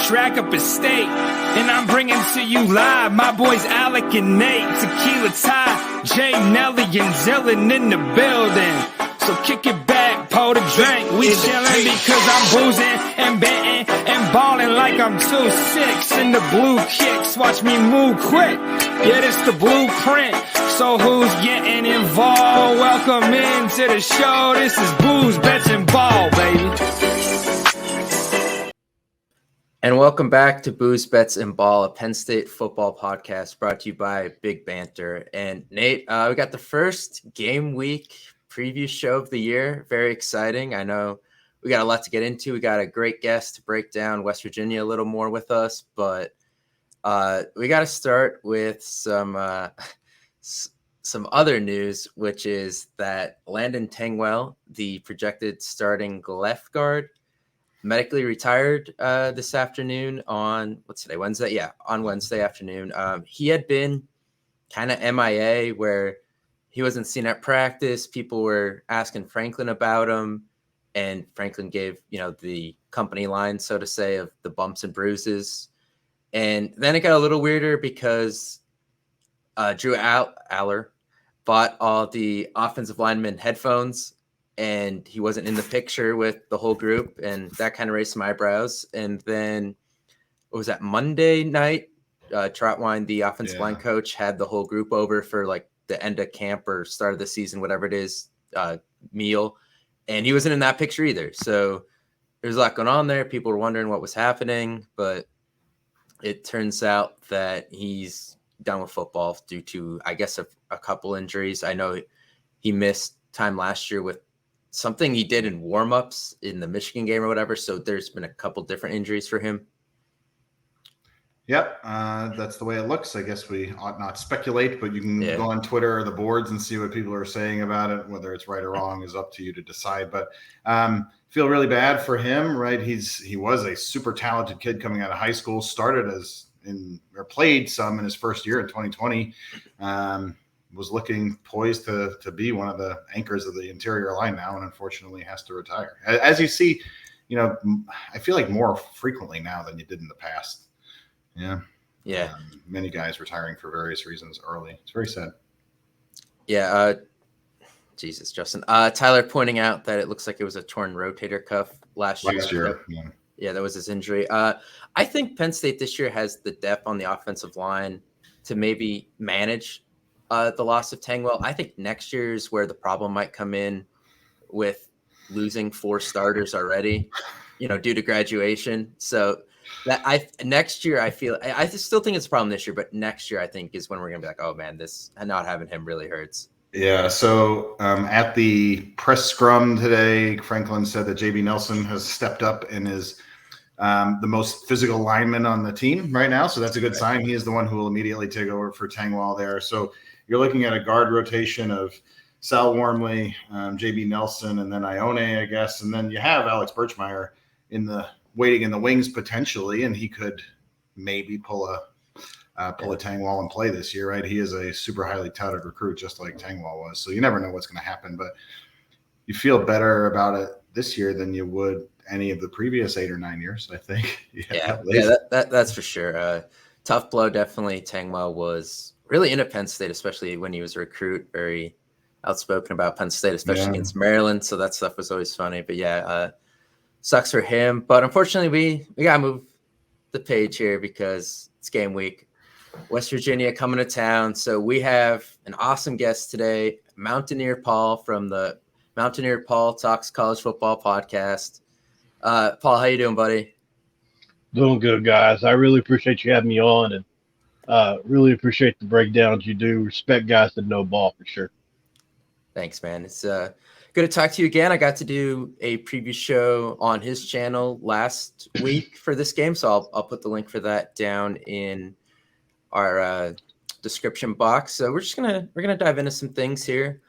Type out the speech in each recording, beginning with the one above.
track up a state. And I'm bringing to you live my boys Alec and Nate, Tequila Ty, Jay, Nelly, and Zillin in the building. So kick it back, pour the drink. We chillin' because I'm boozing and betting and ballin' like I'm 2-6 in the blue kicks. Watch me move quick. Yeah, this the blueprint. So who's getting involved? Welcome into the show. This is Booze, Bets, and Ball, baby. And welcome back to Booze, Bets, and Ball, a Penn State football podcast brought to you by Big Banter. And Nate, we got the first game week preview show of the year. Very exciting. I know we got a lot to get into. We got a great guest to break down West Virginia a little more with us, but we got to start with some other news, which is that Landon Tangwell, the projected starting left guard, medically retired this afternoon on what's today, Wednesday? Yeah, on Wednesday afternoon. He had been kind of MIA where he wasn't seen at practice. People were asking Franklin about him, and Franklin gave, the company line, so to say, of the bumps and bruises. And then it got a little weirder because Drew Aller bought all the offensive lineman headphones, and he wasn't in the picture with the whole group, and that kind of raised some eyebrows. And then, what was that, Monday night? Trotwine, the offensive line coach, had the whole group over for like the end of camp or start of the season, whatever it is, meal. And he wasn't in that picture either. So there's a lot going on there. People were wondering what was happening, but it turns out that he's done with football due to, I guess, a couple injuries. I know he missed time last year with something he did in warmups in the Michigan game or whatever. So there's been a couple different injuries for him. Yep, that's the way it looks. I guess we ought not speculate, but you can go on Twitter or the boards and see what people are saying about it. Whether it's right or wrong is up to you to decide. But feel really bad for him, right? He was a super talented kid coming out of high school. Played some in his first year in 2020. Was looking poised to be one of the anchors of the interior line now, and unfortunately has to retire. As you see, I feel like more frequently now than you did in the past. Yeah. Many guys retiring for various reasons early. It's very sad. Yeah. Jesus, Justin. Tyler pointing out that it looks like it was a torn rotator cuff last year. Yeah, that was his injury. I think Penn State this year has the depth on the offensive line to maybe manage the loss of Tangwell. I think next year is where the problem might come in with losing 4 starters already, due to graduation. So next year, I still think it's a problem this year, but next year I think is when we're gonna be like, oh man, this not having him really hurts. Yeah. So at the press scrum today, Franklin said that JB Nelson has stepped up and is the most physical lineman on the team right now. So that's a good sign. He is the one who will immediately take over for Tangwell there. So you're looking at a guard rotation of Sal Wormley, JB Nelson, and then Ione, I guess, and then you have Alex Birchmeier waiting in the wings potentially, and he could maybe pull a Tangwell and play this year, right? He is a super highly touted recruit, just like Tangwell was. So you never know what's going to happen, but you feel better about it this year than you would any of the previous 8 or 9 years, I think. That's for sure. Tough blow, definitely. Tangwell was really into Penn State, especially when he was a recruit, very outspoken about Penn State, especially against Maryland. So that stuff was always funny. But sucks for him. But unfortunately, we got to move the page here because it's game week. West Virginia coming to town. So we have an awesome guest today, Mountaineer Paul from the Mountaineer Paul Talks College Football podcast. Paul, how you doing, buddy? Doing good, guys. I really appreciate you having me on, and really appreciate the breakdowns you do. Respect guys that know ball for sure. Thanks, man. It's good to talk to you again. I got to do a preview show on his channel last week for this game, so I'll put the link for that down in our description box. So we're gonna dive into some things here.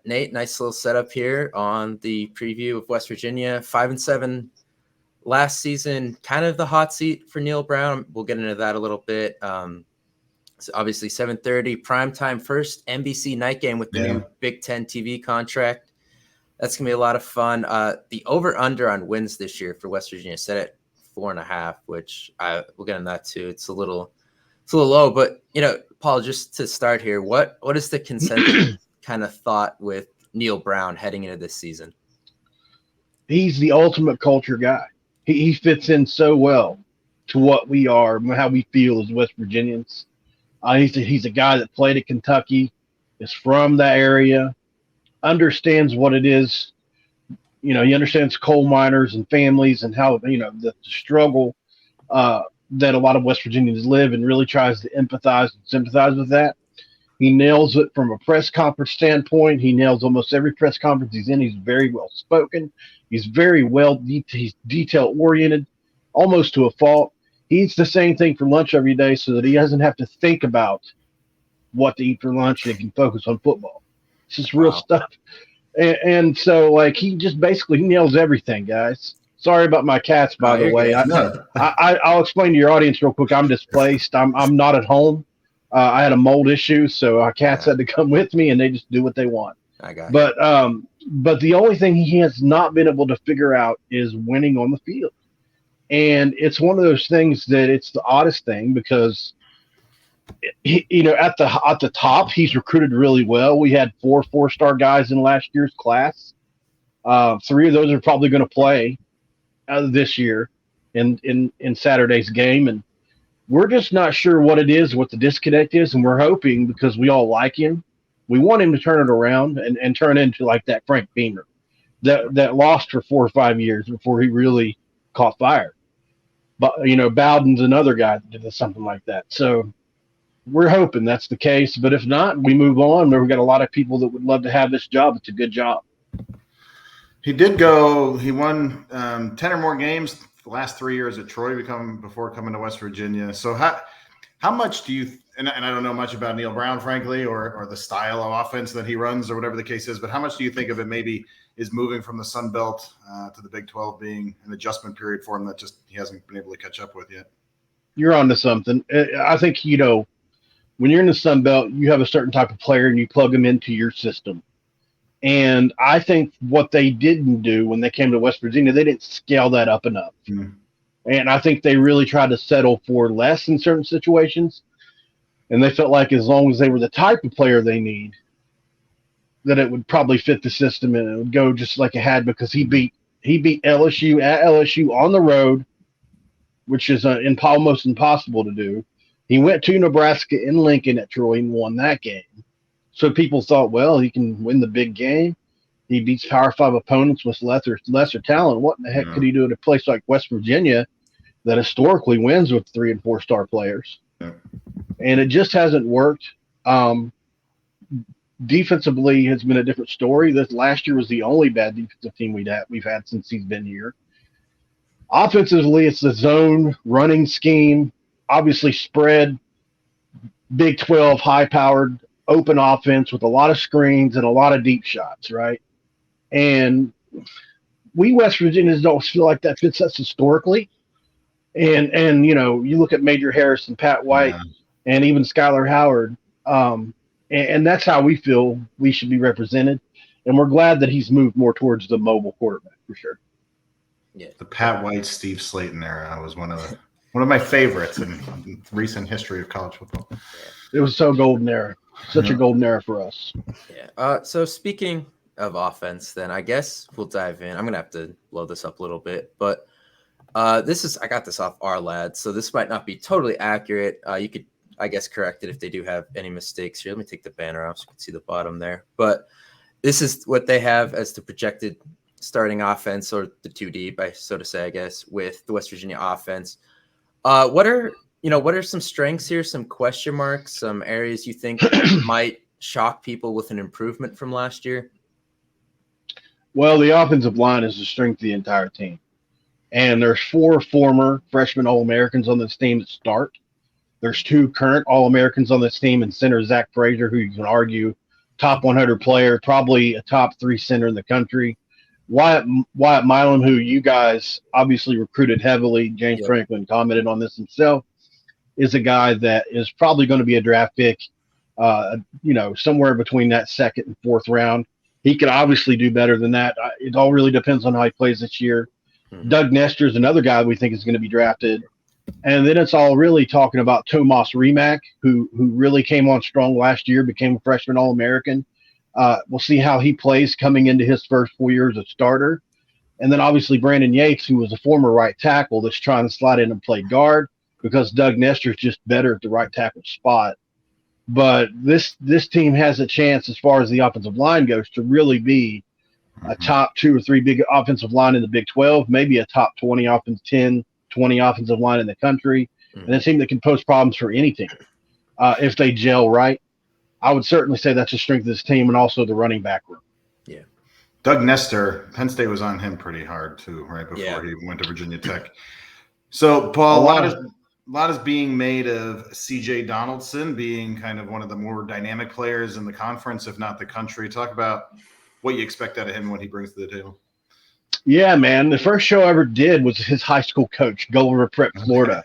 Nate, nice little setup here on the preview of West Virginia. 5-7 last season, kind of the hot seat for Neil Brown. We'll get into that a little bit. So obviously 7:30 primetime, first NBC night game with the new Big Ten TV contract. That's gonna be a lot of fun. The over/under on wins this year for West Virginia set at 4.5, which we'll get on that too. It's a little low, but Paul, just to start here, what is the consensus kind of thought with Neil Brown heading into this season? He's the ultimate culture guy. He fits in so well to what we are, how we feel as West Virginians. He's a guy that played at Kentucky, is from that area, understands what it is. He understands coal miners and families and how, the struggle that a lot of West Virginians live, and really tries to empathize and sympathize with that. He nails it from a press conference standpoint. He nails almost every press conference he's in. He's very well spoken. He's very he's detail oriented, almost to a fault. He eats the same thing for lunch every day so that he doesn't have to think about what to eat for lunch, and he can focus on football. It's just real stuff. And so, he just basically nails everything, guys. Sorry about my cats, by the way. I'll explain to your audience real quick. I'm displaced. I'm not at home. I had a mold issue, so our cats had to come with me, and they just do what they want. I got you. But the only thing he has not been able to figure out is winning on the field. And it's one of those things that it's the oddest thing, because at the top, he's recruited really well. We had 4 4-star guys in last year's class. 3 of those are probably going to play this year in Saturday's game, and we're just not sure what it is, what the disconnect is, and we're hoping, because we all like him, we want him to turn it around and turn into like that Frank Beamer that lost for 4 or 5 years before he really caught fire. But Bowden's another guy that did something like that. So we're hoping that's the case. But if not, we move on. We've got a lot of people that would love to have this job. It's a good job. He won 10 or more games the last 3 years at Troy before coming to West Virginia. So how much do you and I don't know much about Neil Brown, frankly, or the style of offense that he runs or whatever the case is, but how much do you think of it maybe is moving from the Sun Belt to the Big 12 being an adjustment period for him that just he hasn't been able to catch up with yet? You're onto something. I think, when you're in the Sun Belt, you have a certain type of player and you plug them into your system. And I think what they didn't do when they came to West Virginia, they didn't scale that up enough. Mm-hmm. And I think they really tried to settle for less in certain situations. And they felt like as long as they were the type of player they need, that it would probably fit the system and it would go just like it had, because he beat LSU at LSU on the road, which is almost impossible to do. He went to Nebraska in Lincoln at Troy and won that game. So people thought, well, he can win the big game. He beats Power 5 opponents with lesser talent. What in the heck could he do at a place like West Virginia that historically wins with 3 and 4-star players? Yeah. And it just hasn't worked. Defensively has been a different story. This last year was the only bad defensive team we've had since he's been here. Offensively, it's the zone running scheme, obviously spread, Big 12, high-powered, open offense with a lot of screens and a lot of deep shots, right? And we West Virginians don't feel like that fits us historically. And you look at Major Harris and Pat White and even Skylar Howard, and that's how we feel we should be represented. And we're glad that he's moved more towards the mobile quarterback for sure. Yeah, the Pat White, Steve Slayton era was one of my favorites in recent history of college football. It was so golden era, such a golden era for us. Yeah. So speaking of offense, then I guess we'll dive in. I'm gonna have to blow this up a little bit, but I got this off our lads, so this might not be totally accurate. You could, I guess, correct it if they do have any mistakes here. Let me take the banner off so you can see the bottom there. But this is what they have as the projected starting offense, or the 2D, so to say, I guess, with the West Virginia offense. What are some strengths here, some question marks, some areas you think might shock people with an improvement from last year? Well, the offensive line is the strength of the entire team. And there's 4 former freshman All-Americans on this team that start. There's 2 current All-Americans on this team, and center Zach Frazier, who you can argue top 100 player, probably a top 3 center in the country. Wyatt Milam, who you guys obviously recruited heavily, James Franklin commented on this himself, is a guy that is probably going to be a draft pick, somewhere between that 2nd and 4th round. He could obviously do better than that. It all really depends on how he plays this year. Doug Nestor is another guy we think is going to be drafted. And then it's all really talking about Tomas Rimac, who really came on strong last year, became a freshman All-American. We'll see how he plays coming into his first 4 years as starter. And then obviously Brandon Yates, who was a former right tackle that's trying to slide in and play guard because Doug Nestor is just better at the right tackle spot. But this team has a chance, as far as the offensive line goes, to really be a top 2 or 3 big offensive line in the Big 12, maybe a top 20 offensive 10, 20 offensive line in the country, and a team that can pose problems for any team if they gel right. I would certainly say that's a strength of this team, and also the running back room. Yeah. Doug Nestor, Penn State was on him pretty hard too, right before he went to Virginia Tech. So, Paul, a lot is being made of C.J. Donaldson being kind of one of the more dynamic players in the conference, if not the country. Talk about what you expect out of him, what he brings to the table. Yeah, man. The first show I ever did was his high school coach, Gulliver Prep, Florida.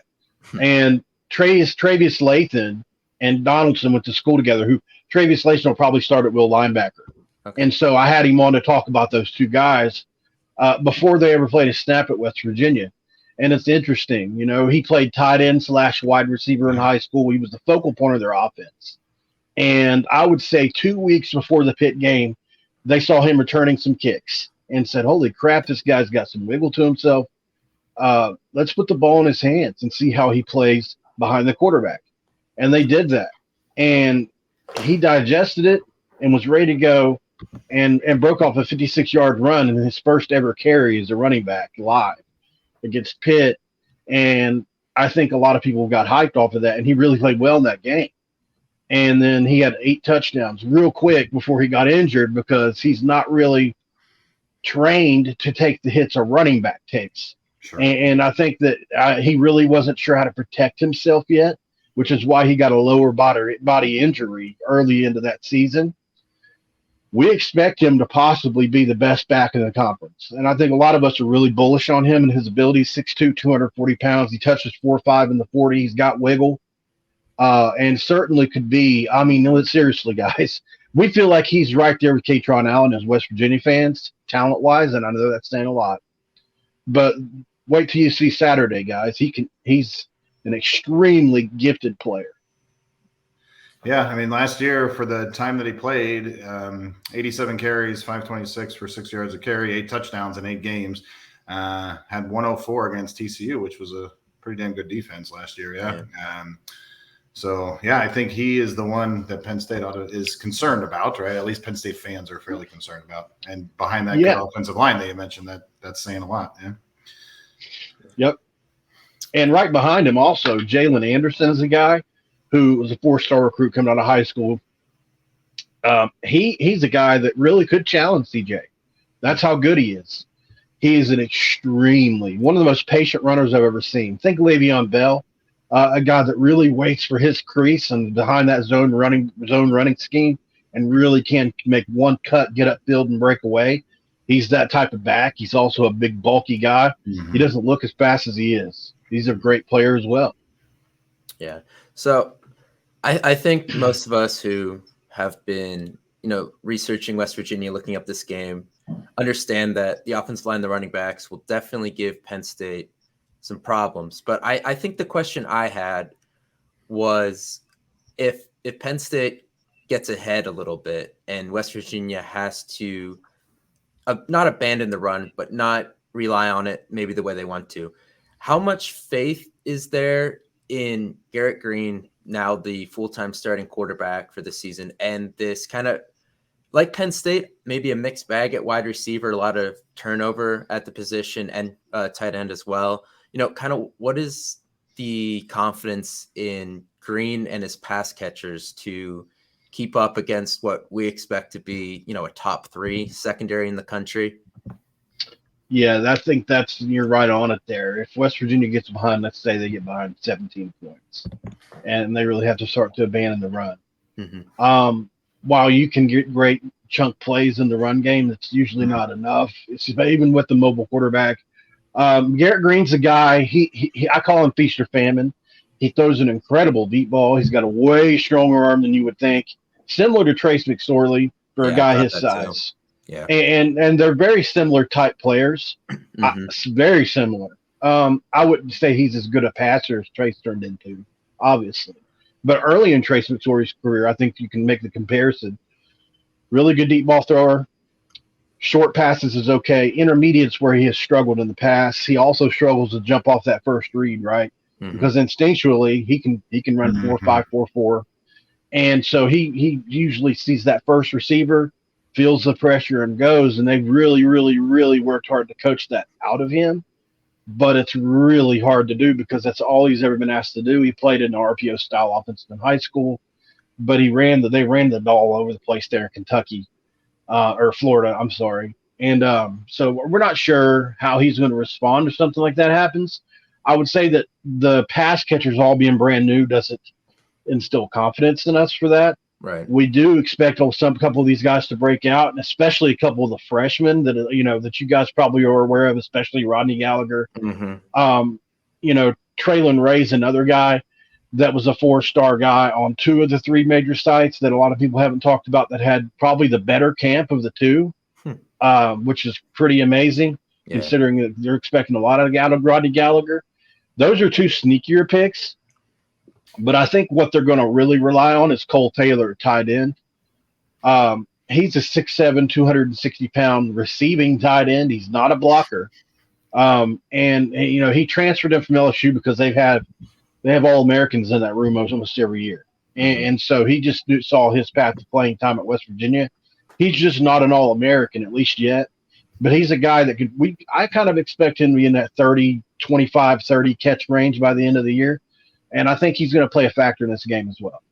And Travius Lathan and Donaldson went to school together, who Travius Lathan will probably start at will linebacker. Okay. And so I had him on to talk about those two guys before they ever played a snap at West Virginia. And it's interesting. You know, he played tight end / wide receiver in high school. He was the focal point of their offense. And I would say 2 weeks before the Pitt game, they saw him returning some kicks and said, holy crap, this guy's got some wiggle to himself. Let's put the ball in his hands and see how he plays behind the quarterback. And they did that. And he digested it and was ready to go and broke off a 56-yard run in his first ever carry as a running back live against Pitt. And I think a lot of people got hyped off of that, and he really played well in that game. And then he had 8 touchdowns real quick before he got injured because he's not really trained to take the hits a running back takes. Sure. And I think that he really wasn't sure how to protect himself yet, which is why he got a lower body injury early into that season. We expect him to possibly be the best back in the conference. And I think a lot of us are really bullish on him and his abilities. 6'2", 240 pounds. He touches 4.5 in the 40. He's got wiggle. And certainly could be, I mean, no, seriously, guys, we feel like he's right there with Katron Allen as West Virginia fans, talent-wise, and I know that's saying a lot. But wait till you see Saturday, guys. He's an extremely gifted player. Yeah, I mean, last year for the time that he played, 87 carries, 526 for 6 yards a carry, 8 touchdowns in 8 games. Had 104 against TCU, which was a pretty damn good defense last year. Yeah. So, yeah, I think he is the one that Penn State is concerned about, right? At least Penn State fans are fairly concerned about. And behind that good offensive line that you mentioned, that's saying a lot. Yeah. Yep. And right behind him also, Jalen Anderson is a guy who was a 4-star recruit coming out of high school. He's a guy that really could challenge CJ. That's how good he is. He is one of the most patient runners I've ever seen. Think Le'Veon Bell, a guy that really waits for his crease and behind that zone running scheme and really can make one cut, get upfield, and break away. He's that type of back. He's also a big, bulky guy. Mm-hmm. He doesn't look as fast as he is. He's a great player as well. Yeah. So I think most of us who have been, researching West Virginia, looking up this game, understand that the offensive line, the running backs will definitely give Penn State some problems. But I think the question I had was if Penn State gets ahead a little bit and West Virginia has to not abandon the run, but not rely on it maybe the way they want to, how much faith is there in Garrett Green, now the full-time starting quarterback for the season, and this kind of, like Penn State, maybe a mixed bag at wide receiver, a lot of turnover at the position, and tight end as well. Kind of what is the confidence in Green and his pass catchers to keep up against what we expect to be, a top 3 secondary in the country? Yeah, I think you're right on it there. If West Virginia gets behind, let's say they get behind 17 points, and they really have to start to abandon the run. Mm-hmm. While you can get great chunk plays in the run game, it's usually not enough. It's even with the mobile quarterback. Garrett Green's a guy, he I call him feast or famine. He throws an incredible deep ball. He's got a way stronger arm than you would think, similar to Trace McSorley for a guy his size. Yeah. And they're very similar type players. Very similar. I wouldn't say he's as good a passer as Trace turned into, obviously. But early in Trace McSorley's career, I think you can make the comparison. Really good deep ball thrower. Short passes is okay. Intermediates where he has struggled in the past. He also struggles to jump off that first read, right? Because instinctually he can run 4.5, 4.4. And so he usually sees that first receiver, feels the pressure and goes, and they've really, really, really worked hard to coach that out of him. But it's really hard to do because that's all he's ever been asked to do. He played in an RPO style offense in high school, but they ran the ball all over the place there in Kentucky, or Florida, I'm sorry. And so we're not sure how he's going to respond if something like that happens. I would say that the pass catchers all being brand new doesn't instill confidence in us for that. Right. We do expect couple of these guys to break out, and especially a couple of the freshmen that that you guys probably are aware of, especially Rodney Gallagher. Traylon Ray's another guy that was a 4-star guy on 2 of the 3 major sites that a lot of people haven't talked about that had probably the better camp of the 2, which is pretty amazing considering that they're expecting a lot of Rodney Gallagher. Those are 2 sneakier picks. But I think what they're going to really rely on is Cole Taylor, tight end. He's a 6'7", 260-pound receiving tight end. He's not a blocker. And he transferred in from LSU because they have All-Americans in that room almost every year. And so he just saw his path to playing time at West Virginia. He's just not an All-American, at least yet. But he's a guy that I kind of expect him to be in that 25, 30 catch range by the end of the year. And I think he's going to play a factor in this game as well.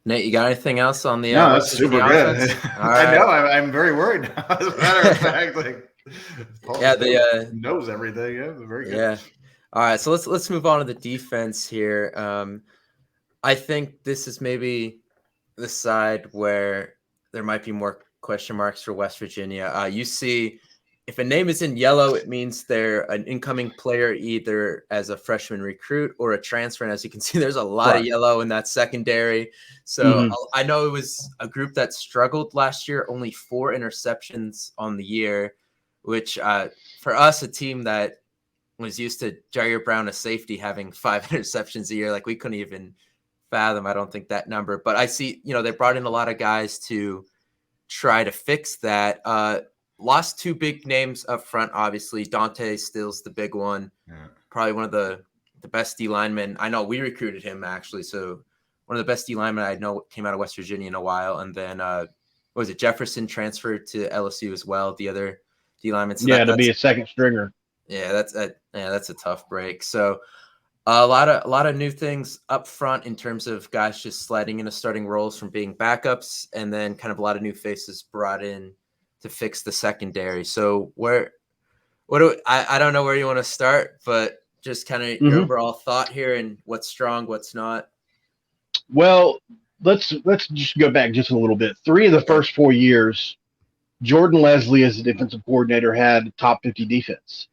Nate, you got anything else on the? No, that's super good. Right. I know. I'm very worried now. As a matter of fact, Paul knows everything. Yeah, very good. Yeah. All right, so let's move on to the defense here. I think this is maybe the side where there might be more question marks for West Virginia. You see, if a name is in yellow, it means they're an incoming player either as a freshman recruit or a transfer. And as you can see, there's a lot of yellow in that secondary. So I know it was a group that struggled last year, only 4 interceptions on the year, which for us, a team that was used to Jair Brown, a safety, having 5 interceptions a year, like we couldn't even fathom, I don't think, that number. But I see, they brought in a lot of guys to try to fix that. Lost 2 big names up front, obviously. Dante Still's the big one. Yeah. Probably one of the best D linemen. I know we recruited him, actually. So one of the best D linemen I know came out of West Virginia in a while. And then, Jefferson transferred to LSU as well, the other D lineman. So to be a second stringer. Yeah, that's a tough break. So a lot of new things up front in terms of guys just sliding into starting roles from being backups, and then kind of a lot of new faces brought in to fix the secondary. So I don't know where you want to start, but just kind of your overall thought here and what's strong, what's not. Well, let's just go back just a little bit. 3 of the first 4 years, Jordan Leslie as the defensive coordinator had top 50 defense.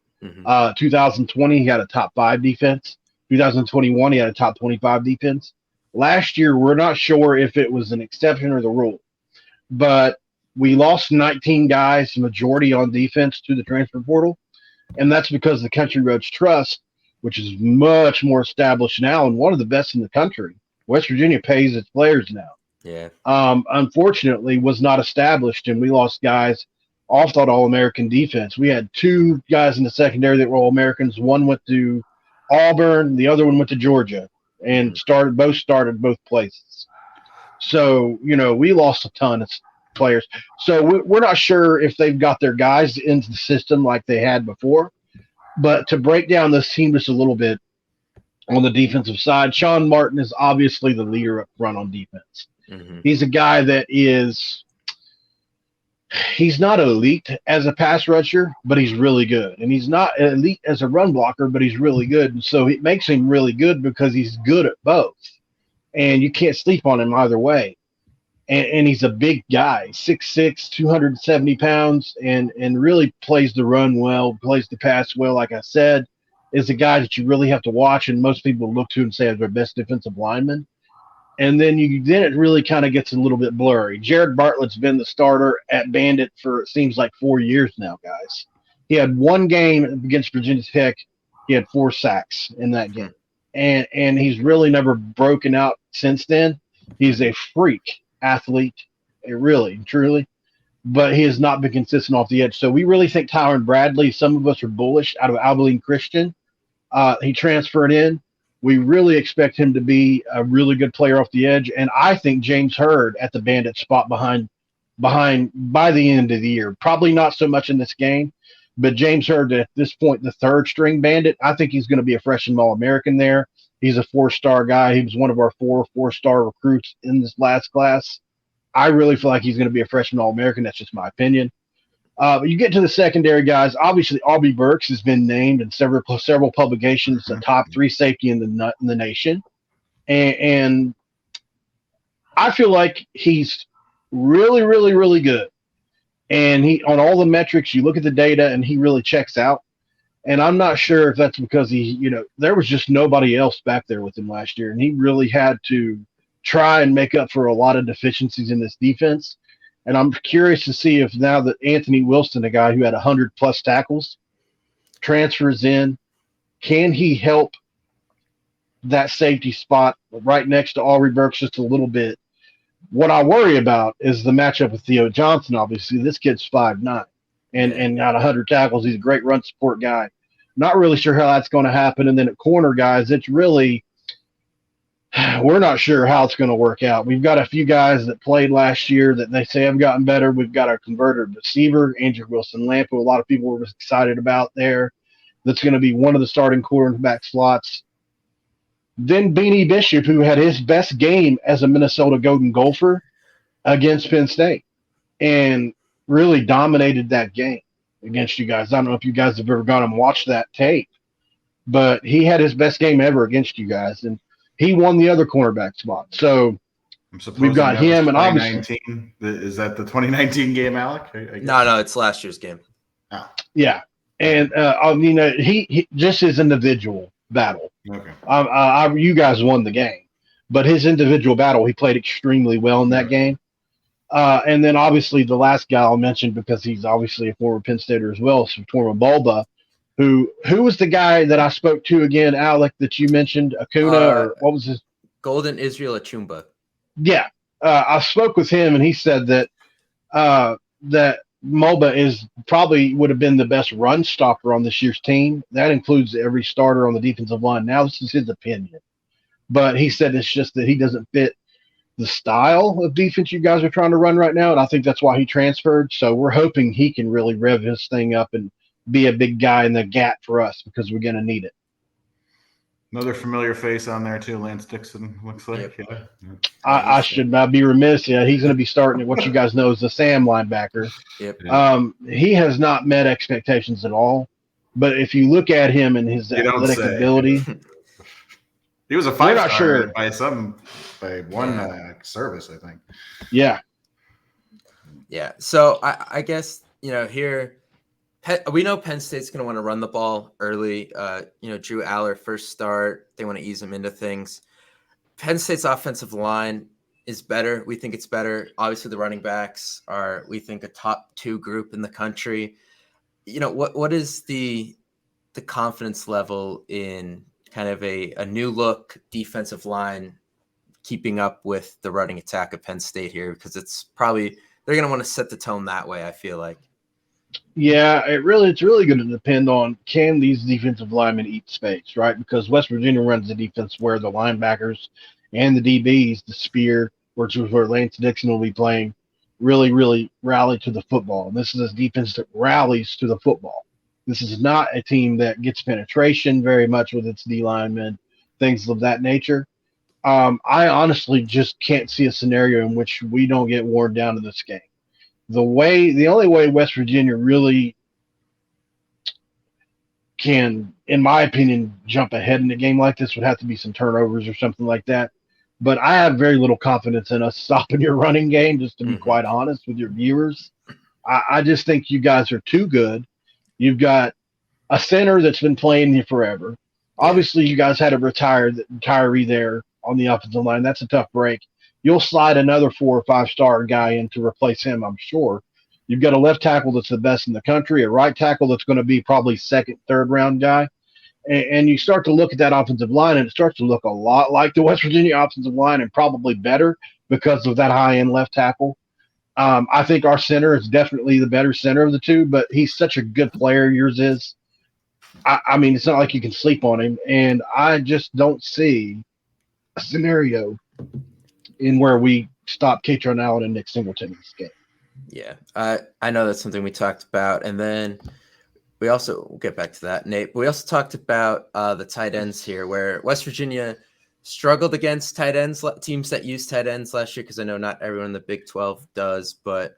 2020, he had a top 5 defense. 2021, he had a top 25 defense. Last year, we're not sure if it was an exception or the rule, but we lost 19 guys, majority on defense, to the transfer portal. And that's because the Country Roads Trust, which is much more established now and one of the best in the country. West Virginia pays its players now. Yeah. Unfortunately, was not established, and we lost guys off that All-American defense. We had 2 guys in the secondary that were All-Americans. One went to Auburn, the other one went to Georgia, and started both places. So, we lost a ton of players. So we're not sure if they've got their guys into the system like they had before. But to break down this team just a little bit on the defensive side, Sean Martin is obviously the leader up front on defense. He's a guy that he's not elite as a pass rusher, but he's really good. And he's not elite as a run blocker, but he's really good. And so it makes him really good because he's good at both. And you can't sleep on him either way. And he's a big guy, 6'6", 270 pounds, and really plays the run well, plays the pass well, like I said, is a guy that you really have to watch, and most people look to and say is their best defensive lineman. And then it really kind of gets a little bit blurry. Jared Bartlett's been the starter at Bandit for it seems like 4 years now, guys. He had one game against Virginia Tech. He had 4 sacks in that game. And he's really never broken out since then. He's a freak athlete, really, truly. But he has not been consistent off the edge. So we really think Tyron Bradley, some of us are bullish out of Abilene Christian. He transferred in. We really expect him to be a really good player off the edge. And I think James Hurd at the Bandit spot behind by the end of the year. Probably not so much in this game, but James Hurd at this point, the 3rd string Bandit, I think he's going to be a freshman All-American there. He's a 4-star guy. He was one of our 4-star recruits in this last class. I really feel like he's going to be a freshman All-American. That's just my opinion. But you get to the secondary guys. Obviously, Aubrey Burks has been named in several publications the top 3 safety in the nation, and I feel like he's really, really, really good. And he on all the metrics, you look at the data, and he really checks out. And I'm not sure if that's because there was just nobody else back there with him last year, and he really had to try and make up for a lot of deficiencies in this defense. And I'm curious to see if now that Anthony Wilson, a guy who had 100+ tackles, transfers in, can he help that safety spot right next to Aubrey Burks just a little bit? What I worry about is the matchup with Theo Johnson. Obviously, this kid's 5'9" and got 100 tackles. He's a great run support guy. Not really sure how that's going to happen. And then at corner, guys, it's really – we're not sure how it's going to work out. We've got a few guys that played last year that they say have gotten better. We've got our converted receiver, Andrew Wilson-Lamp, who a lot of people were excited about there. That's going to be one of the starting quarterback slots. Then Beanie Bishop, who had his best game as a Minnesota Golden Gopher against Penn State and really dominated that game against you guys. I don't know if you guys have ever gone and watched that tape, but he had his best game ever against you guys. And he won the other cornerback spot. So we've got him, and obviously – is that the 2019 game, Alec? No, it's last year's game. Oh. Yeah. And, he just his individual battle. Okay. You guys won the game. But his individual battle, he played extremely well in that game. And then, obviously, the last guy I'll mention, because he's obviously a former Penn Stater as well, is Torma Bulba. Who was the guy that I spoke to again, Alec, that you mentioned? Acuna, or what was his? Golden Israel Achumba. Yeah. I spoke with him, and he said that that Mulba would have been the best run stopper on this year's team. That includes every starter on the defensive line. Now, this is his opinion. But he said it's just that he doesn't fit the style of defense you guys are trying to run right now, and I think that's why he transferred. So we're hoping he can really rev his thing up and be a big guy in the gap for us, because we're going to need it. Another familiar face on there too, Lance Dixon, looks like. Yep. Yeah. I should not be remiss. Yeah, he's going to be starting at what you guys know as the Sam linebacker. Yep. He has not met expectations at all. But if you look at him and his athletic ability, he was a 5-star by one service, I think. Yeah. Yeah. So I guess here. We know Penn State's going to want to run the ball early. Drew Aller, first start. They want to ease him into things. Penn State's offensive line is better. We think it's better. Obviously, the running backs are, we think, a top 2 group in the country. What is the confidence level in kind of a new look defensive line keeping up with the running attack of Penn State here? Because it's probably they're going to want to set the tone that way, I feel like. Yeah, it's really going to depend on, can these defensive linemen eat space, right? Because West Virginia runs the defense where the linebackers and the DBs, the spear, which is where Lance Dixon will be playing, really, really rally to the football. And this is a defense that rallies to the football. This is not a team that gets penetration very much with its D linemen, things of that nature. I honestly just can't see a scenario in which we don't get worn down in this game. The only way West Virginia really can, in my opinion, jump ahead in a game like this would have to be some turnovers or something like that. But I have very little confidence in us stopping your running game, just to be quite honest with your viewers. I just think you guys are too good. You've got a center that's been playing here forever. Obviously, you guys had a retiree there on the offensive line. That's a tough break. You'll slide another 4 or 5-star guy in to replace him, I'm sure. You've got a left tackle that's the best in the country, a right tackle that's going to be probably second, third round guy. And you start to look at that offensive line, and it starts to look a lot like the West Virginia offensive line, and probably better because of that high-end left tackle. I think our center is definitely the better center of the two, but he's such a good player, yours is. I mean, it's not like you can sleep on him, and I just don't see a scenario in where we stop Katron Allen and Nick Singleton in this game. Yeah, I know that's something we talked about, and then we'll get back to that, Nate. But we also talked about the tight ends here, where West Virginia struggled against tight ends, teams that use tight ends last year, because I know not everyone in the Big 12 does, but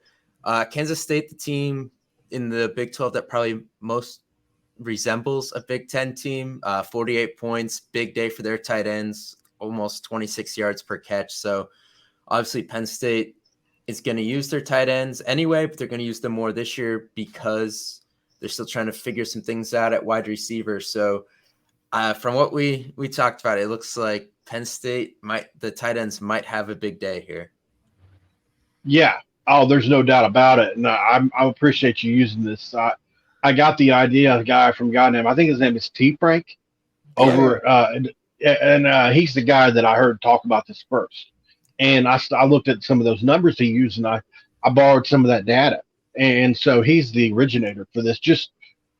Kansas State, the team in the Big 12 that probably most resembles a Big 10 team, 48 points, big day for their tight ends, almost 26 yards per catch. So obviously Penn State is going to use their tight ends anyway, but they're going to use them more this year because they're still trying to figure some things out at wide receiver. So from what we talked about, it looks like Penn State the tight ends might have a big day here. Yeah. Oh, there's no doubt about it. And I appreciate you using this. I got the idea of a guy from Goddamn, I think his name is T. Frank over, and he's the guy that I heard talk about this first. And I looked at some of those numbers he used, and I borrowed some of that data. And so he's the originator for this, just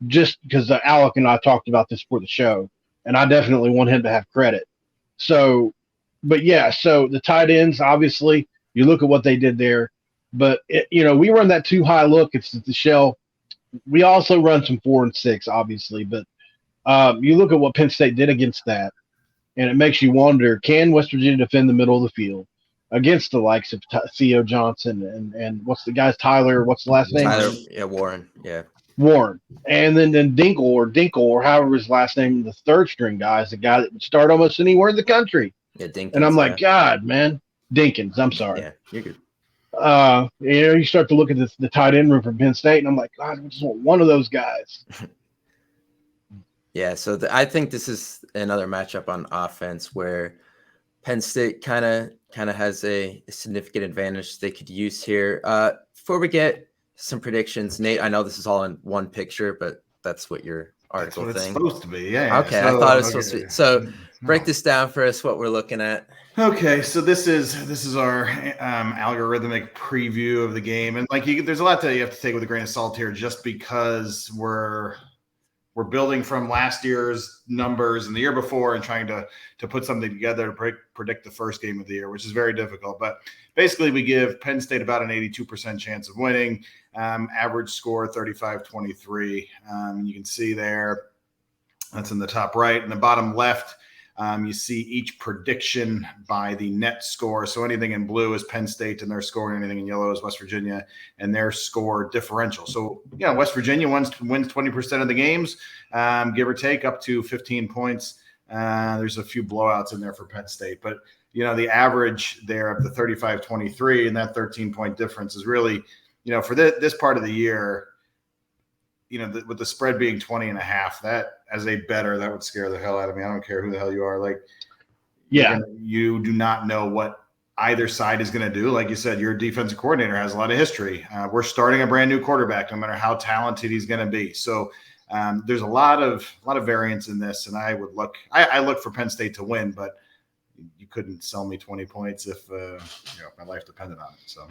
because Alec and I talked about this for the show, and I definitely want him to have credit. So, but yeah, so the tight ends, obviously, you look at what they did there. But, we run that too high look. It's the shell. We also run some 4 and 6, obviously. But you look at what Penn State did against that, and it makes you wonder, can West Virginia defend the middle of the field against the likes of Theo Johnson and what's the guy's Tyler? What's the last name? Warren. Yeah. Warren. And then Dinkle, or however his last name, the third string guy, is the guy that would start almost anywhere in the country. Yeah, Dinkins. And I'm like, God, man. Dinkins, I'm sorry. Yeah, you're good. You start to look at the tight end room from Penn State, and I'm like, God, I just want one of those guys. Yeah, so I think this is another matchup on offense where Penn State kind of has a significant advantage they could use here. Before we get some predictions, Nate, I know this is all in one picture, but that's what your article That's what thing. it's supposed to be. Yeah. Okay, I thought it was supposed to be. So break this down for us, what we're looking at. Okay, so this is our algorithmic preview of the game, and there's a lot that you have to take with a grain of salt here, just because we're building from last year's numbers and the year before and trying to put something together to predict the first game of the year, which is very difficult. But basically, we give Penn State about an 82% chance of winning, average score 35-23. You can see there, that's in the top right. In the bottom left, you see each prediction by the net score. So anything in blue is Penn State and their score, and anything in yellow is West Virginia and their score differential. So, West Virginia wins 20% of the games, give or take, up to 15 points. There's a few blowouts in there for Penn State. But, the average there of the 35-23 and that 13-point difference is really, for this part of the year, with the spread being 20.5, that as a bettor, that would scare the hell out of me. I don't care who the hell you are. You do not know what either side is going to do. Like you said, your defensive coordinator has a lot of history. We're starting a brand new quarterback, no matter how talented he's going to be. So there's a lot of variance in this, and I look for Penn State to win, but you couldn't sell me 20 points if my life depended on it. So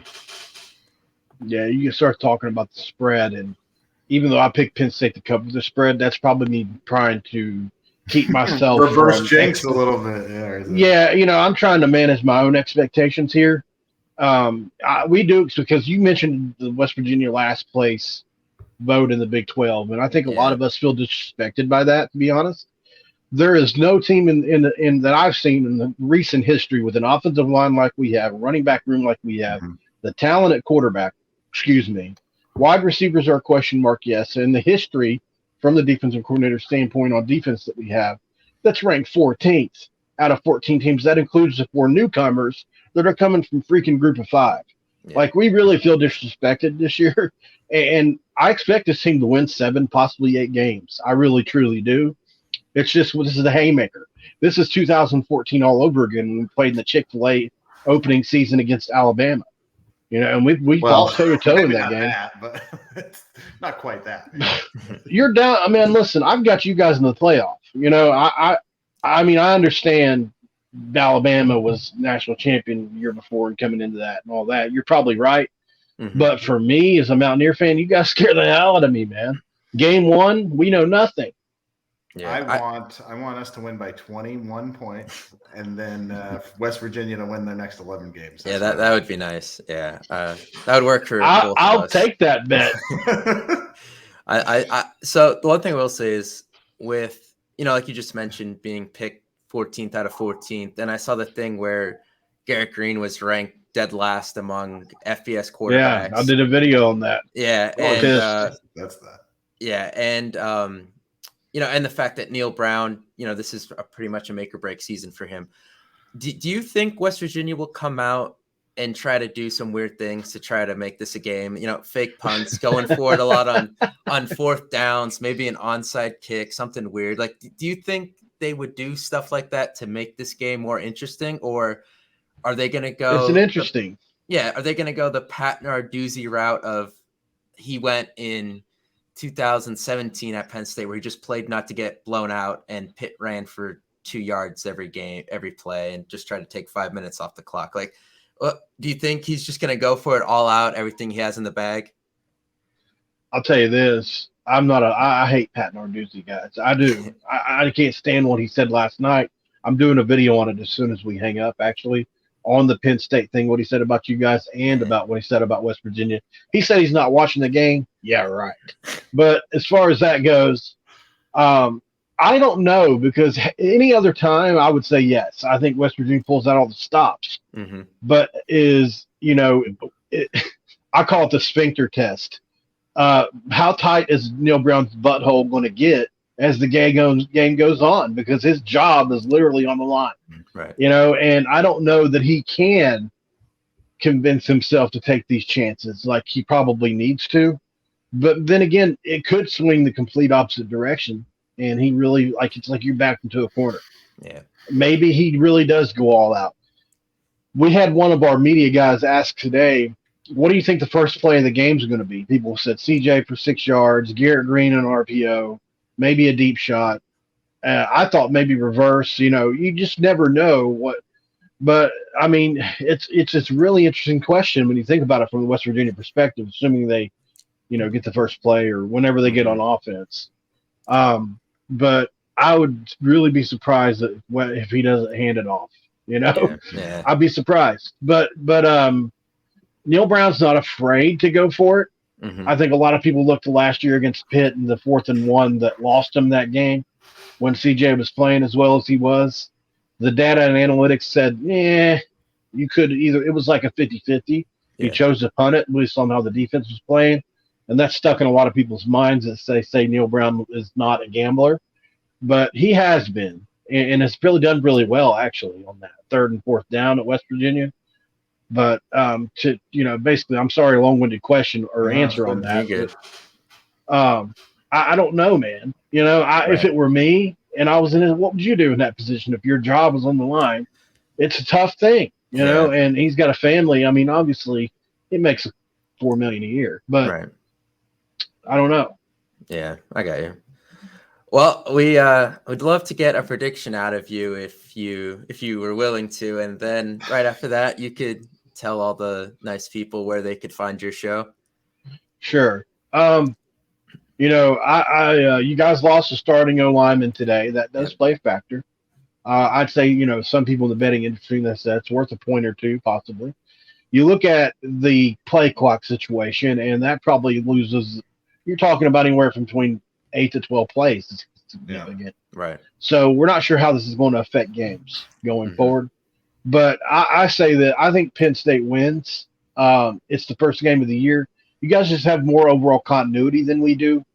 yeah, you can start talking about the spread, and even though I picked Penn State to cover the spread, that's probably me trying to keep myself reverse jinx a little bit. Yeah, I'm trying to manage my own expectations here. We do, because you mentioned the West Virginia last place vote in the Big 12, and I think a lot of us feel disrespected by that, to be honest. There is no team in that I've seen in the recent history with an offensive line like we have, a running back room like we have, the talent at quarterback, wide receivers are a question mark, yes, and the history from the defensive coordinator standpoint on defense that we have, that's ranked 14th out of 14 teams. That includes the 4 newcomers that are coming from freaking group of 5. Yeah. We really feel disrespected this year, and I expect this team to win 7, possibly 8 games. I really, truly do. It's just this is the haymaker. This is 2014 all over again when we played in the Chick-fil-A opening season against Alabama. And we Well, fought toe to toe in maybe that not game. that, but it's not quite that. Man. You're down. I mean, listen, I've got you guys in the playoff. I mean, I understand Alabama was national champion the year before and coming into that and all that. You're probably right. Mhm. But for me, as a Mountaineer fan, you guys scare the hell out of me, man. Game 1, we know nothing. Yeah, I want us to win by 21 points, and then West Virginia to win their next 11 games. yeah, that would be nice. Yeah, that would work for both of I'll us. take that bet. So the one thing I will say is with, like you just mentioned, being picked 14th out of 14th, and I saw the thing where Garrett Green was ranked dead last among FBS quarterbacks. Yeah, I did a video on that. Yeah, That's that. Yeah, and and the fact that Neil Brown, this is pretty much a make or break season for him. Do you think West Virginia will come out and try to do some weird things to try to make this a game? Fake punts, going for it a lot on fourth downs, maybe an onside kick, something weird. Like, do you think they would do stuff like that to make this game more interesting, or are they going to go? It's an interesting. Are they going to go the Pat Narduzzi route of he went in 2017 at Penn State where he just played not to get blown out and Pitt ran for 2 yards every game, every play, and just tried to take 5 minutes off the clock? Like, do you think he's just going to go for it all out, everything he has in the bag? I'll tell you this. I hate Pat Narduzzi, guys. I do. I can't stand what he said last night. I'm doing a video on it as soon as we hang up, actually, on the Penn State thing, what he said about you guys and about what he said about West Virginia. He said he's not watching the game. Yeah, right. But as far as that goes, I don't know, because any other time I would say yes. I think West Virginia pulls out all the stops. Mm-hmm. But I call it the sphincter test. How tight is Neil Brown's butthole going to get as the game goes on? Because his job is literally on the line. Right. And I don't know that he can convince himself to take these chances like he probably needs to. But then again, it could swing the complete opposite direction. And he really, it's like you're backed into a corner. Yeah. Maybe he really does go all out. We had one of our media guys ask today, what do you think the first play of the game is going to be? People said CJ for 6 yards, Garrett Green an RPO, maybe a deep shot. I thought maybe reverse. You just never know what. But I mean, it's a really interesting question when you think about it from the West Virginia perspective, assuming they, get the first play or whenever they get on offense. But I would really be surprised if he doesn't hand it off. Yeah. I'd be surprised. But Neil Brown's not afraid to go for it. Mm-hmm. I think a lot of people looked to last year against Pitt in the 4th and 1 that lost him that game when CJ was playing as well as he was. The data and analytics said, you could either – it was like a 50-50. He chose to punt it, at least on how the defense was playing. And that's stuck in a lot of people's minds as they say Neil Brown is not a gambler. But he has been and has really done really well, actually, on that 3rd and 4th down at West Virginia. But basically, I'm sorry, long-winded question or answer on that. But, I don't know, man. If it were me and I was in it, what would you do in that position if your job was on the line? It's a tough thing, and he's got a family. I mean, obviously, it makes $4 million a year, but I don't know. Yeah, I got you. Well, we would love to get a prediction out of you if you were willing to, and then right after that, you could tell all the nice people where they could find your show. Sure. You guys lost a starting O-lineman today. That does play a factor. I'd say, some people in the betting industry, that's worth a point or two, possibly. You look at the play clock situation, and that probably loses. You're talking about anywhere from between 8 to 12 plays. It's significant. Right. So we're not sure how this is going to affect games going forward. But I say that I think Penn State wins. It's the first game of the year. You guys just have more overall continuity than we do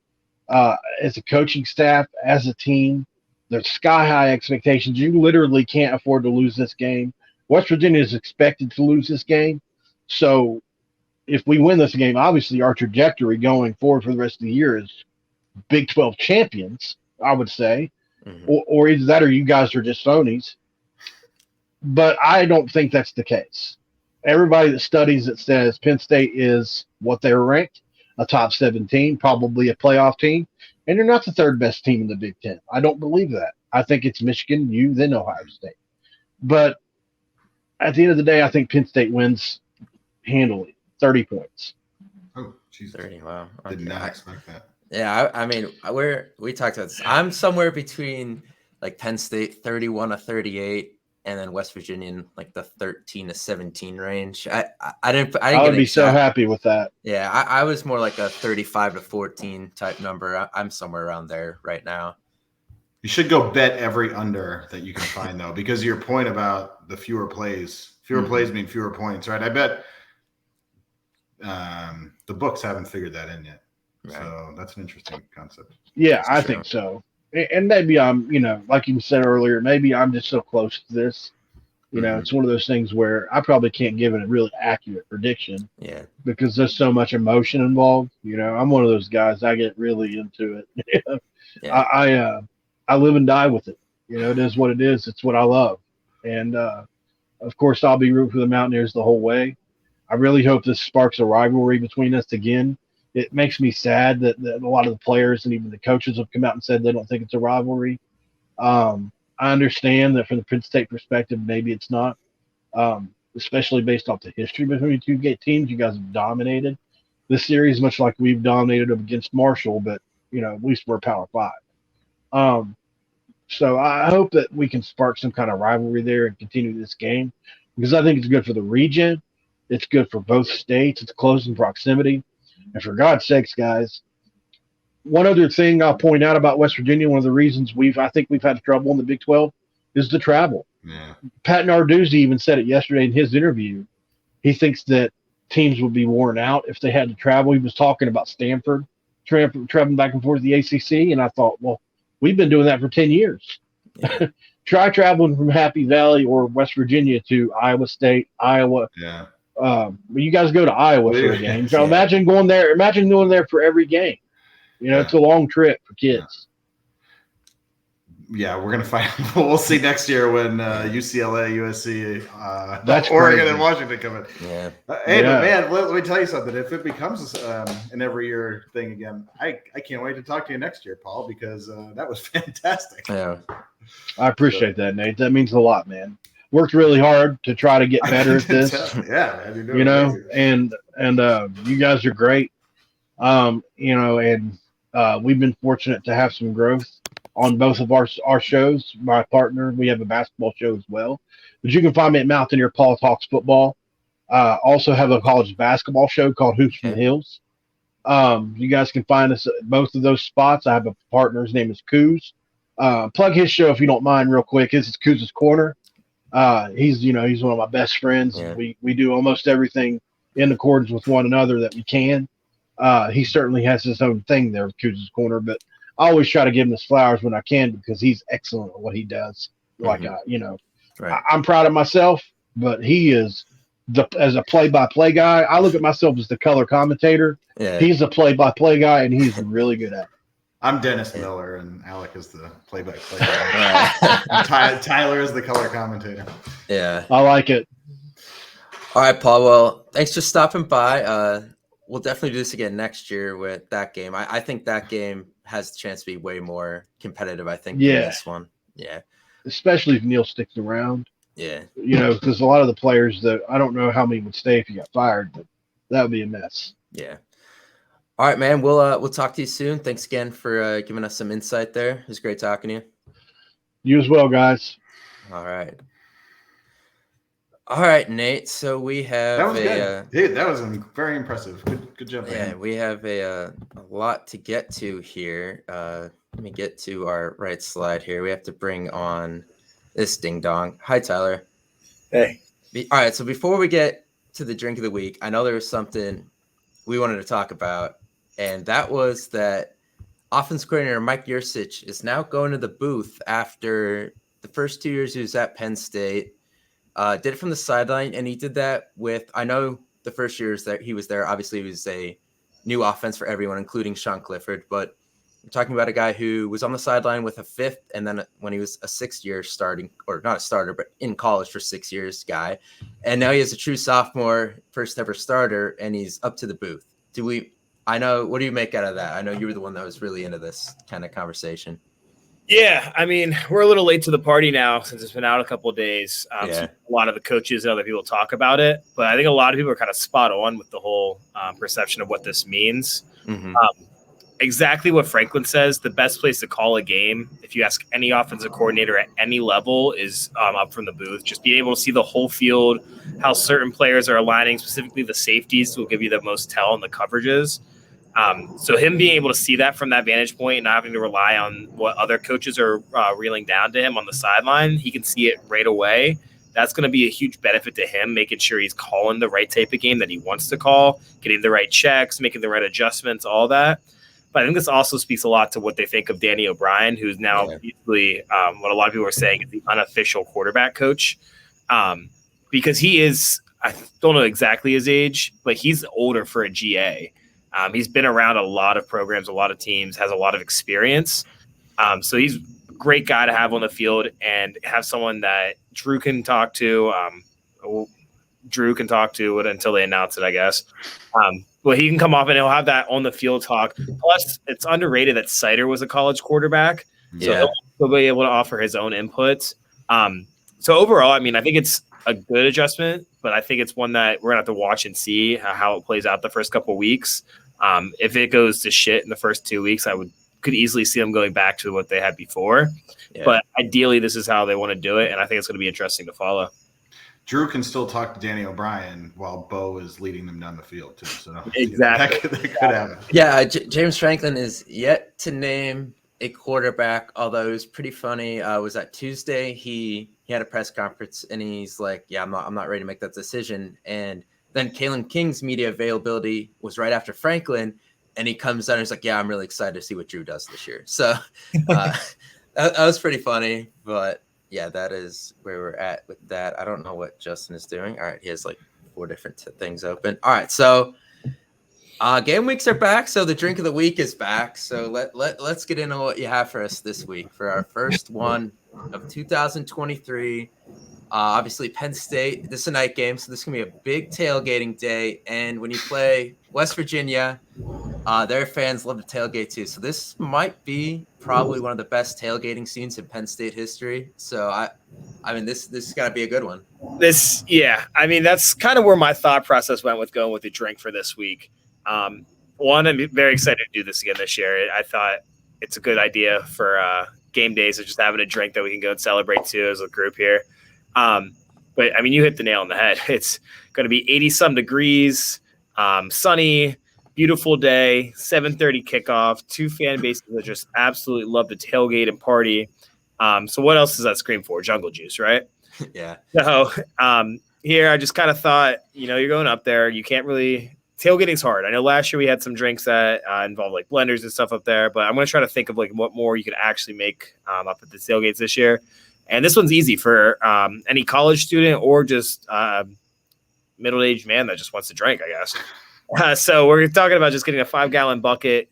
as a coaching staff, as a team. There's sky-high expectations. You literally can't afford to lose this game. West Virginia is expected to lose this game. So if we win this game, obviously our trajectory going forward for the rest of the year is Big 12 champions, I would say. Mhm. or either that or you guys are just phonies. But I don't think that's the case. Everybody that studies it says Penn State is what they're ranked, a top 17, probably a playoff team, and they're not the third best team in the Big Ten. I don't believe that. I think it's Michigan, you, then Ohio State. But at the end of the day, I think Penn State wins handily, 30 points. Oh, Jesus. 30. Wow. Did Okay. not expect that. Yeah, I mean, we talked about this. I'm somewhere between like Penn State 31-38, and then West Virginia in like the 13-17 range. I didn't I would get be so exact. happy with that. Yeah, I was more like a 35-14 type number. I'm somewhere around there right now. You should go bet every under that you can find, though, because your point about the fewer plays mean fewer points, right? I bet the books haven't figured that in yet. Right. So that's an interesting concept. Yeah, I think so. And maybe I'm, like you said earlier, maybe I'm just so close to this. It's one of those things where I probably can't give it a really accurate prediction. Yeah. Because there's so much emotion involved. I'm one of those guys. I get really into it. Yeah. I live and die with it. It is what it is. It's what I love. And of course, I'll be rooting for the Mountaineers the whole way. I really hope this sparks a rivalry between us again. It makes me sad that a lot of the players and even the coaches have come out and said they don't think it's a rivalry. I understand that from the Penn State perspective, maybe it's not, especially based off the history between the two teams. You guys have dominated this series, much like we've dominated them against Marshall, but, at least we're Power 5. So I hope that we can spark some kind of rivalry there and continue this game, because I think it's good for the region. It's good for both states. It's close in proximity. And for God's sakes, guys, one other thing I'll point out about West Virginia, one of the reasons I think we've had trouble in the Big 12 is the travel. Yeah. Pat Narduzzi even said it yesterday in his interview. He thinks that teams would be worn out if they had to travel. He was talking about Stanford traveling back and forth to the ACC, and I thought, well, we've been doing that for 10 years. Yeah. Try traveling from Happy Valley or West Virginia to Iowa State, Iowa. Yeah. You guys go to Iowa for a game. So imagine going there. Imagine going there for every game. It's a long trip for kids. Yeah, we're gonna find. We'll see next year when UCLA, USC, that's Oregon, crazy. and Washington come in. Yeah. But man, let me tell you something. If it becomes an every year thing again, I can't wait to talk to you next year, Paul, because that was fantastic. Yeah. I appreciate that, Nate. That means a lot, man. Worked really hard to try to get better at this. Yeah, man, and you guys are great. And we've been fortunate to have some growth on both of our shows. My partner, we have a basketball show as well. But you can find me at Mountaineer Paul Talks Football. Also have a college basketball show called Hoops from the Hills. You guys can find us at both of those spots. I have a partner. His name is Coos. Plug his show if you don't mind real quick. This is Coos' Corner. He's one of my best friends. Yeah. We do almost everything in accordance with one another that we can. He certainly has his own thing there with Coos' Corner, but I always try to give him his flowers when I can because he's excellent at what he does. Like, Right. I'm proud of myself, but he is as a play-by-play guy. I look at myself as the color commentator. Yeah. He's a play-by-play guy, and he's really good at it. I'm Dennis Miller, and Alec is the play-by-play guy. Tyler is the color commentator. Yeah. I like it. All right, Paul. Well, thanks for stopping by. We'll definitely do this again next year with that game. I think that game has the chance to be way more competitive, than this one. Yeah. Especially if Neil sticks around. Yeah. Because a lot of the players that I don't know how many would stay if he got fired, but that would be a mess. Yeah. All right, man. We'll talk to you soon. Thanks again for giving us some insight there. It was great talking to you. You as well, guys. All right. All right, Nate. So we have that was good. Dude, that was very impressive. Good job. Yeah, man. we have a lot to get to here. Let me get to our right slide here. We have to bring on this ding dong. Hi, Tyler. Hey. All right. So before we get to the drink of the week, I know there was something we wanted to talk about, and that was that offense coordinator Mike Yurcich is now going to the booth after the first 2 years he was at Penn State. Did it from the sideline, and he did that with, I know the first years that he was there, obviously it was a new offense for everyone, including Sean Clifford, but I'm talking about a guy who was on the sideline with a fifth, and then when he was a 6-year starting, or not a starter, but in college for 6 years guy. And now he is a true sophomore, first ever starter, and he's up to the booth. I know, what do you make out of that? I know you were the one that was really into this kind of conversation. Yeah, I mean, we're a little late to the party now since it's been out a couple of days. So a lot of the coaches and other people talk about it, but I think a lot of people are kind of spot on with the whole perception of what this means. Mm-hmm. Exactly what Franklin says, the best place to call a game, if you ask any offensive coordinator at any level, is up from the booth. Just being able to see the whole field, how certain players are aligning, specifically the safeties will give you the most tell in the coverages. So him being able to see that from that vantage point and not having to rely on what other coaches are reeling down to him on the sideline, he can see it right away. That's going to be a huge benefit to him, making sure he's calling the right type of game that he wants to call, getting the right checks, making the right adjustments, all that. But I think this also speaks a lot to what they think of Danny O'Brien, who's now usually what a lot of people are saying is the unofficial quarterback coach, because he is, I don't know exactly his age, but he's older for a GA. He's been around a lot of programs, a lot of teams, has a lot of experience. So he's a great guy to have on the field and have someone that Drew can talk to. Drew can talk to it until they announce it, I guess. But he can come off and he'll have that on the field talk. Plus, it's underrated that Sider was a college quarterback. So he'll be able to offer his own inputs. So overall, I mean, I think it's a good adjustment, but I think it's one that we're going to have to watch and see how it plays out the first couple of weeks. If it goes to shit in the first 2 weeks, could easily see them going back to what they had before. Yeah. But ideally, this is how they want to do it, and I think it's going to be interesting to follow. Drew can still talk to Danny O'Brien while Bo is leading them down the field, too. So exactly. That could happen. Yeah, James Franklin is yet to name a quarterback, although it was pretty funny. Was that Tuesday? He had a press conference, and he's like, yeah, I'm not ready to make that decision. And then Kalen King's media availability was right after Franklin, and he comes out and he's like, yeah, I'm really excited to see what Drew does this year. So that was pretty funny, but yeah, that is where we're at with that. I don't know what Justin is doing. All right, he has like 4 different things open. All right, so game weeks are back, so the drink of the week is back. So let's get into what you have for us this week for our first one of 2023. Obviously, Penn State. This is a night game, so this is gonna be a big tailgating day. And when you play West Virginia, their fans love to tailgate too. So this might be probably one of the best tailgating scenes in Penn State history. So I mean, this has got to be a good one. I mean, that's kind of where my thought process went with going with the drink for this week. One, I'm very excited to do this again this year. I thought it's a good idea for game days of just having a drink that we can go and celebrate too as a group here. But I mean, you hit the nail on the head. It's going to be 80-some degrees, sunny, beautiful day, 7:30 kickoff, 2 fan bases that just absolutely love to tailgate and party. So what else does that scream for? Jungle juice, right? Yeah. So here I just kind of thought, you're going up there. You can't really – tailgating's hard. I know last year we had some drinks that involved like blenders and stuff up there, but I'm going to try to think of like what more you could actually make up at the tailgates this year. And this one's easy for any college student or just middle-aged man that just wants to drink, I guess. So we're talking about just getting a 5-gallon bucket.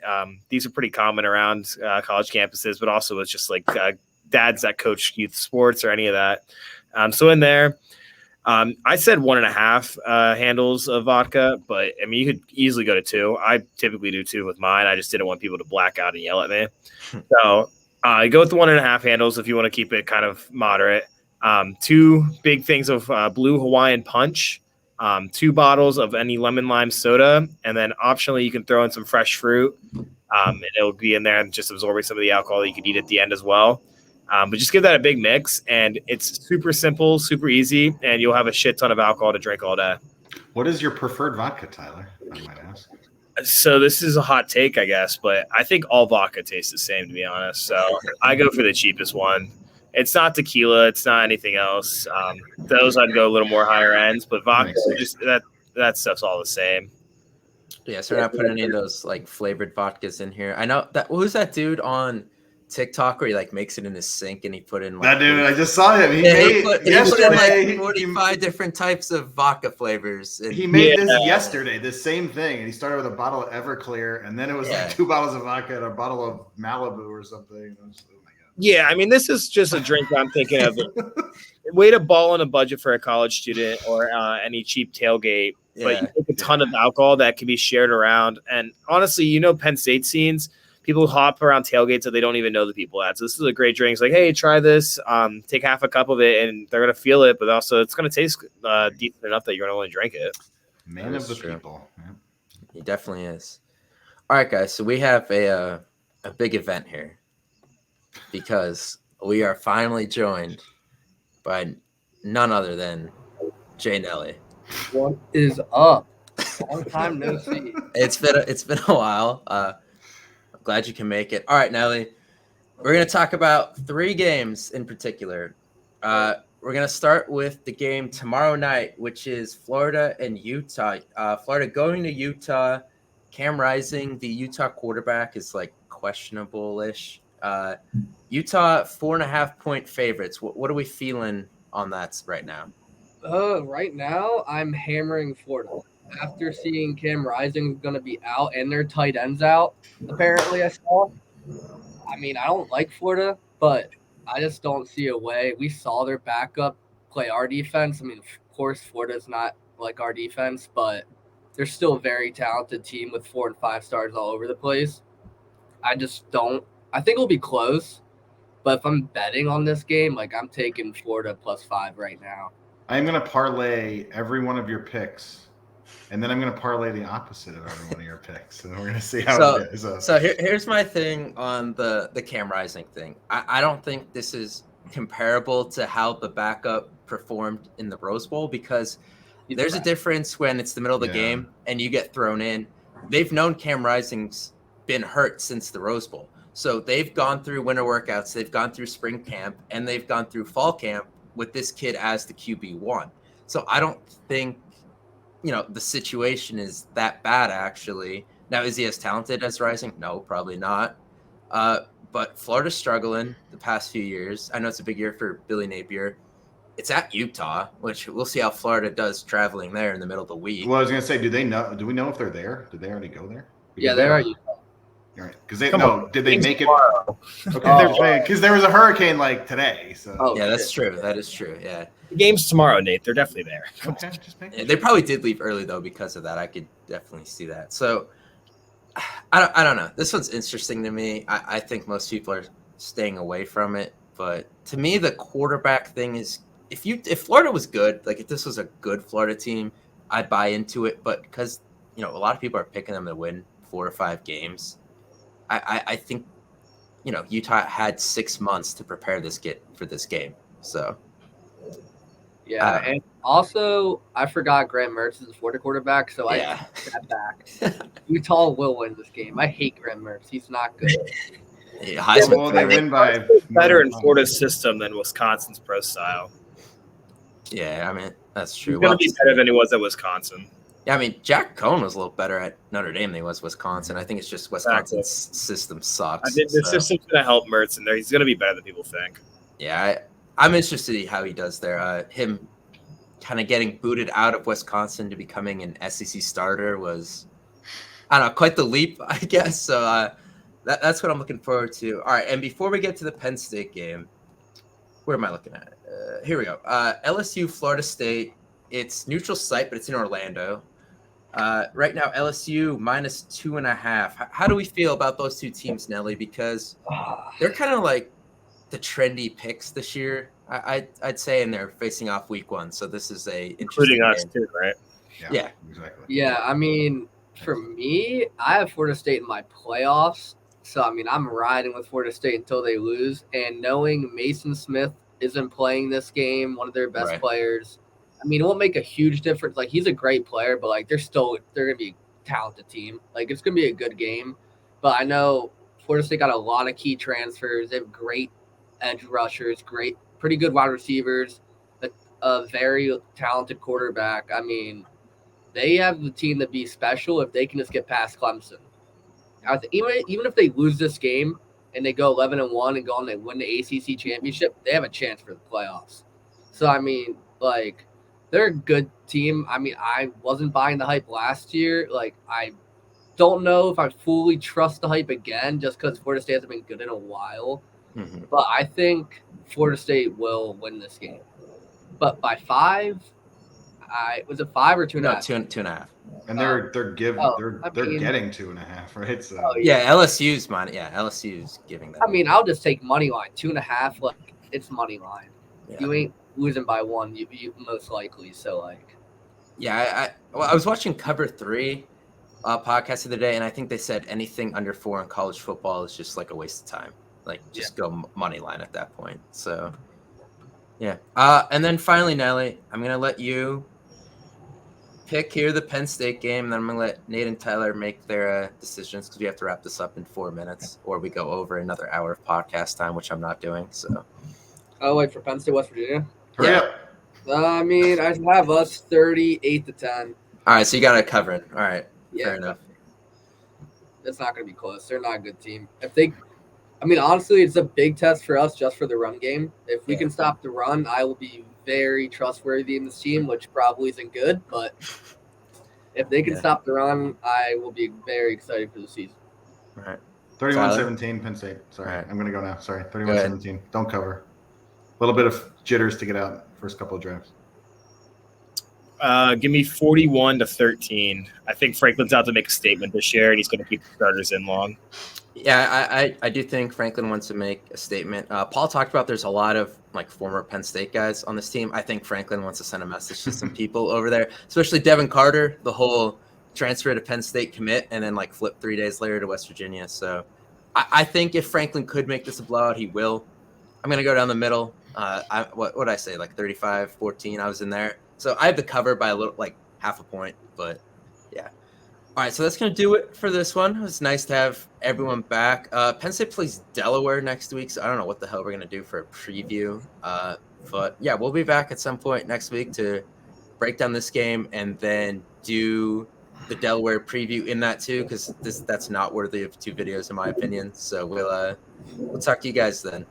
These are pretty common around college campuses, but also it's just like dads that coach youth sports or any of that. So in there, I said 1.5 handles of vodka, but I mean, you could easily go to 2. I typically do 2 with mine. I just didn't want people to black out and yell at me. So go with the 1.5 handles if you want to keep it kind of moderate. 2 big things of blue Hawaiian punch, 2 bottles of any lemon lime soda, and then optionally you can throw in some fresh fruit. And it'll be in there and just absorbing some of the alcohol that you can eat at the end as well. But just give that a big mix, and it's super simple, super easy, and you'll have a shit ton of alcohol to drink all day. What is your preferred vodka, Tyler? I might ask. So this is a hot take, I guess, but I think all vodka tastes the same, to be honest. So I go for the cheapest one. It's not tequila. It's not anything else. Those I'd go a little more higher ends, but vodka, just that stuff's all the same. Yeah, so we're not putting any of those like flavored vodkas in here. I know that who's that dude on TikTok where he like makes it in his sink and he put in like That dude, I just saw him. He put in yesterday. like 45 different types of vodka flavors. And He made this yesterday, this same thing, and he started with a bottle of Everclear, and then it was like 2 bottles of vodka and a bottle of Malibu or something. Oh my god! Yeah, I mean, this is just a drink I'm thinking of. Way to ball on a budget for a college student or any cheap tailgate, but you take a ton of alcohol that can be shared around. And honestly, Penn State scenes, people hop around tailgates that they don't even know the people at. So this is a great drink. It's like, hey, try this. Take half a cup of it, and they're gonna feel it, but also it's gonna taste decent enough that you're gonna only drink it. Man of the people. Yeah. He definitely is. All right, guys. So we have a big event here because we are finally joined by none other than Jay Nelly. What is up? Long time no see. It's been a while. I'm glad you can make it. All right, Nelly. We're gonna talk about 3 games in particular. We're gonna start with the game tomorrow night, which is Florida and Utah. Florida going to Utah. Cam Rising, the Utah quarterback, is like questionable-ish. Utah 4.5-point favorites. What are we feeling on that right now? Right now, I'm hammering Florida. After seeing Cam Rising is going to be out and their tight ends out, apparently I saw. I mean, I don't like Florida, but I just don't see a way. We saw their backup play our defense. I mean, of course, Florida's not like our defense, but they're still a very talented team with 4 and 5 stars all over the place. I just don't. I think it'll be close, but if I'm betting on this game, like I'm taking Florida +5 right now. I'm going to parlay every one of your picks, and then I'm going to parlay the opposite of every one of your picks, and we're going to see how it goes. So here's my thing on the Cam Rising thing. I don't think this is comparable to how the backup performed in the Rose Bowl because there's a difference when it's the middle of the game and you get thrown in. They've known Cam Rising's been hurt since the Rose Bowl. So they've gone through winter workouts, they've gone through spring camp, and they've gone through fall camp with this kid as the QB1. So I don't think, the situation is that bad, actually. Now, is he as talented as Rising? No, probably not. But Florida's struggling the past few years. I know it's a big year for Billy Napier. It's at Utah, which we'll see how Florida does traveling there in the middle of the week. Well, I was going to say, do we know if they're there? Did they already go there? Yeah, they're at Utah. Right. Because did they make it? Okay, because there was a hurricane like today. So yeah, that's true. That is true. Yeah, The game's tomorrow, Nate. They're definitely there. Okay, just make they probably did leave early though because of that. I could definitely see that. So I don't know. This one's interesting to me. I think most people are staying away from it, but to me, the quarterback thing is if Florida was good, like if this was a good Florida team, I'd buy into it. But because a lot of people are picking them to win 4 or 5 games. I think, Utah had 6 months to prepare for this game. So, yeah, and also I forgot Graham Mertz is a Florida quarterback, so I take that back. Utah will win this game. I hate Graham Mertz; he's not good. Well, they win by better in Florida's system than Wisconsin's pro style. Yeah, I mean that's true. He's going to be better than he was at Wisconsin. Yeah, I mean, Jack Cohn was a little better at Notre Dame than he was Wisconsin. I think it's just Wisconsin's system sucks. I think the system's going to help Mertz in there. He's going to be better than people think. Yeah, I'm interested to see how he does there. Him kind of getting booted out of Wisconsin to becoming an SEC starter was, I don't know, quite the leap, I guess. So that's what I'm looking forward to. All right, and before we get to the Penn State game, where am I looking at? Here we go. LSU, Florida State. It's neutral site, but it's in Orlando. Right now, LSU -2.5. How do we feel about those two teams, Nelly? Because they're kind of like the trendy picks this year, I'd say, and they're facing off week 1. So this is including us too, right? Yeah, exactly. Yeah, I mean, for me, I have Florida State in my playoffs. So, I mean, I'm riding with Florida State until they lose. And knowing Mason Smith isn't playing this game, one of their best players, I mean, it won't make a huge difference. Like, he's a great player, but, like, they're going to be a talented team. Like, it's going to be a good game. But I know Florida State got a lot of key transfers. They have great edge rushers, pretty good wide receivers, a very talented quarterback. I mean, they have the team to be special if they can just get past Clemson. Even if they lose this game, and they go 11-1 and go on and win the ACC championship, they have a chance for the playoffs. So I mean, like, they're a good team. I mean, I wasn't buying the hype last year. Like, I don't know if I fully trust the hype again, just because Florida State hasn't been good in a while. Mm-hmm. But I think Florida State will win this game. But by 5, was it 5 or 2.5? No, two and a half. And they're mean- getting 2.5, right? So Oh, Yeah, LSU's money. Yeah, LSU's giving that. I mean, I'll just take money line 2.5. Like, it's money line. Yeah. You ain't losing by 1. You most likely. So like, Yeah, I was watching Cover 3 podcast of the day, and I think they said anything under 4 in college football is just like a waste of time. Like, just go money line at that point. So, yeah. And then finally, Nelly, I'm gonna let you pick here the Penn State game, and then I'm gonna let Nate and Tyler make their decisions because we have to wrap this up in 4 minutes, or we go over another hour of podcast time, which I'm not doing. So, oh wait, for Penn State, West Virginia. hurry Yeah. up. I mean, I have us 38-10. all right, so you got it covered. All right, Yeah, fair enough. it's not going to be close. They're not a good team. I mean, honestly, it's a big test for us just for the run game. If we can stop the run, I will be very trustworthy in this team, which probably isn't good. But if they can stop the run, I will be very excited for the season. All right. 31-17 Penn State. Sorry, All right. I'm going to go now. Sorry, 31-17. Don't cover. A little bit of jitters to get out first couple of drives. Give me 41-13. I think Franklin's out to make a statement this year, and he's going to keep the starters in long. Yeah, I do think Franklin wants to make a statement. Paul talked about there's a lot of like former Penn State guys on this team. I think Franklin wants to send a message to some people over there, especially Devin Carter, the whole transfer to Penn State commit, and then like flip 3 days later to West Virginia. So I think if Franklin could make this a blowout, he will. I'm going to go down the middle. What would I say, like 35-14? I was in there. So I have the cover by a little, like half a point, but yeah. All right, so that's going to do it for this one. It was nice to have everyone back. Penn State plays Delaware next week, so I don't know what the hell we're going to do for a preview. But yeah, we'll be back at some point next week to break down this game and then do the Delaware preview in that too, because that's not worthy of 2 videos in my opinion. So we'll talk to you guys then.